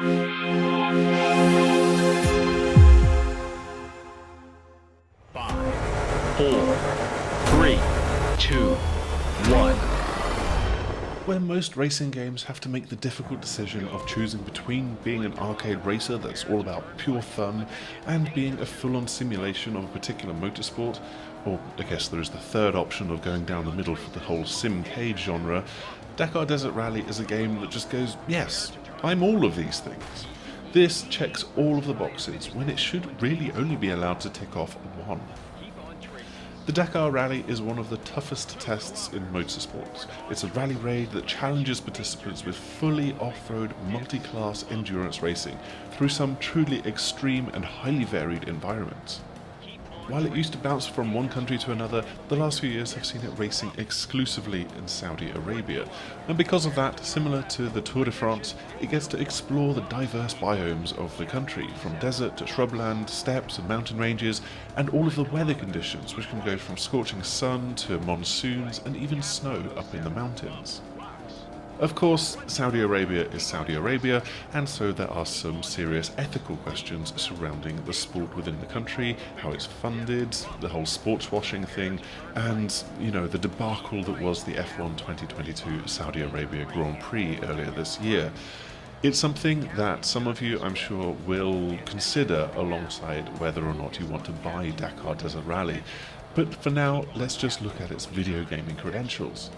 5, 4, 3, 2, 1. Where most racing games have to make the difficult decision of choosing between being an arcade racer that's all about pure fun and being a full-on simulation of a particular motorsport, or I guess there is the third option of going down the middle for the whole sim-cade genre, Dakar Desert Rally is a game that just goes, yes, I'm all of these things. This checks all of the boxes when it should really only be allowed to tick off one. The Dakar Rally is one of the toughest tests in motorsports. It's a rally raid that challenges participants with fully off-road, multi-class endurance racing through some truly extreme and highly varied environments. While it used to bounce from one country to another, the last few years have seen it racing exclusively in Saudi Arabia, and because of that, similar to the Tour de France, it gets to explore the diverse biomes of the country, from desert to shrubland, steppes and mountain ranges, and all of the weather conditions, which can go from scorching sun to monsoons and even snow up in the mountains. Of course, Saudi Arabia is Saudi Arabia, and so there are some serious ethical questions surrounding the sport within the country, how it's funded, the whole sports washing thing, and, the debacle that was the F1 2022 Saudi Arabia Grand Prix earlier this year. It's something that some of you, I'm sure, will consider alongside whether or not you want to buy Dakar Desert Rally. But for now, let's just look at its video gaming credentials.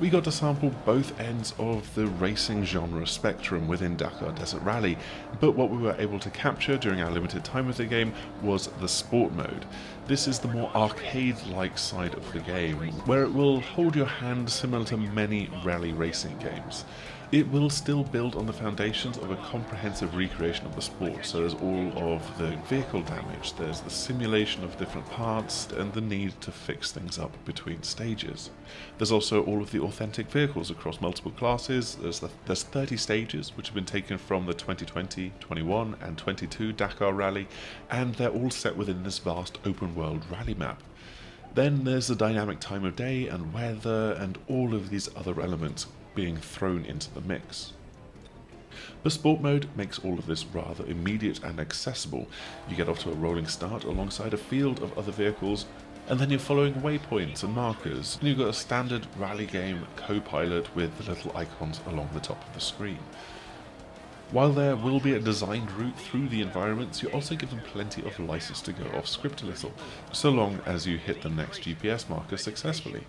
We got to sample both ends of the racing genre spectrum within Dakar Desert Rally, but what we were able to capture during our limited time with the game was the sport mode. This is the more arcade-like side of the game, where it will hold your hand similar to many rally racing games. It will still build on the foundations of a comprehensive recreation of the sport, so there's all of the vehicle damage, there's the simulation of different parts, and the need to fix things up between stages. There's also all of the authentic vehicles across multiple classes. There's 30 stages, which have been taken from the 2020, 21 and 22 Dakar Rally, and they're all set within this vast open world rally map. Then there's the dynamic time of day and weather and all of these other elements being thrown into the mix. The sport mode makes all of this rather immediate and accessible. You get off to a rolling start alongside a field of other vehicles, and then you're following waypoints and markers, and you've got a standard rally game co-pilot with the little icons along the top of the screen. While there will be a designed route through the environments, you're also given plenty of license to go off script a little, so long as you hit the next GPS marker successfully.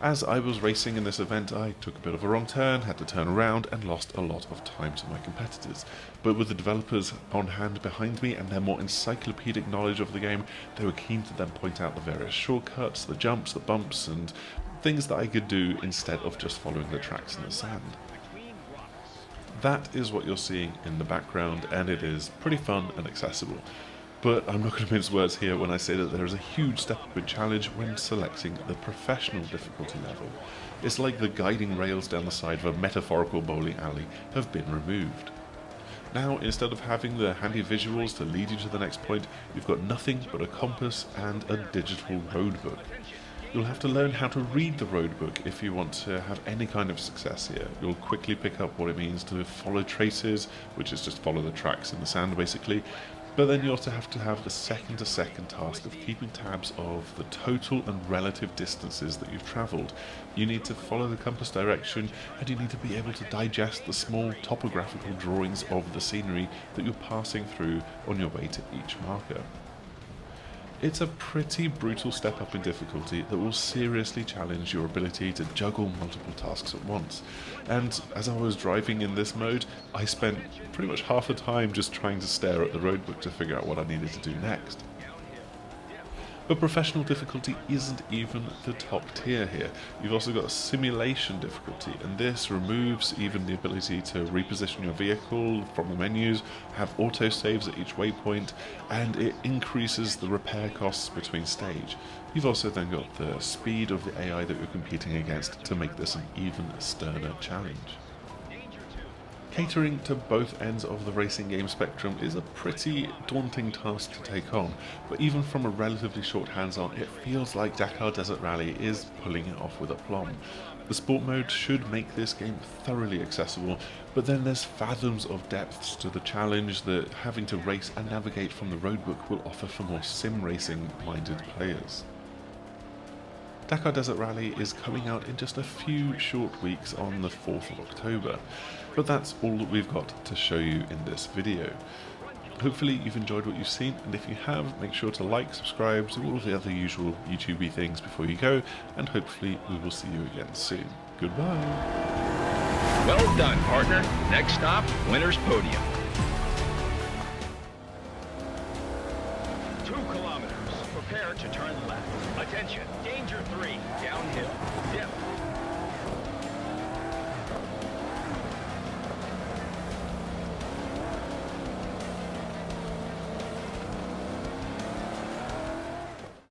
As I was racing in this event, I took a bit of a wrong turn, had to turn around, and lost a lot of time to my competitors. But with the developers on hand behind me and their more encyclopedic knowledge of the game, they were keen to then point out the various shortcuts, the jumps, the bumps, and things that I could do instead of just following the tracks in the sand. That is what you're seeing in the background, and it is pretty fun and accessible. But I'm not going to mince words here when I say that there is a huge step up in challenge when selecting the professional difficulty level. It's like the guiding rails down the side of a metaphorical bowling alley have been removed. Now, instead of having the handy visuals to lead you to the next point, you've got nothing but a compass and a digital roadbook. You'll have to learn how to read the roadbook if you want to have any kind of success here. You'll quickly pick up what it means to follow traces, which is just follow the tracks in the sand basically. But then you also have to have the second-to-second task of keeping tabs of the total and relative distances that you've travelled. You need to follow the compass direction, and you need to be able to digest the small topographical drawings of the scenery that you're passing through on your way to each marker. It's a pretty brutal step up in difficulty that will seriously challenge your ability to juggle multiple tasks at once. And as I was driving in this mode, I spent pretty much half the time just trying to stare at the roadbook to figure out what I needed to do next. But professional difficulty isn't even the top tier here. You've also got a simulation difficulty, and this removes even the ability to reposition your vehicle from the menus, have autosaves at each waypoint, and it increases the repair costs between stage. You've also then got the speed of the AI that you're competing against to make this an even sterner challenge. Catering to both ends of the racing game spectrum is a pretty daunting task to take on, but even from a relatively short hands-on, it feels like Dakar Desert Rally is pulling it off with aplomb. The sport mode should make this game thoroughly accessible, but then there's fathoms of depths to the challenge that having to race and navigate from the roadbook will offer for more sim racing minded players. Dakar Desert Rally is coming out in just a few short weeks on the 4th of October, but that's all that we've got to show you in this video. Hopefully you've enjoyed what you've seen, and if you have, make sure to like, subscribe, do all of the other usual YouTube-y things before you go, and hopefully we will see you again soon. Goodbye! Well done, partner. Next stop, winner's podium.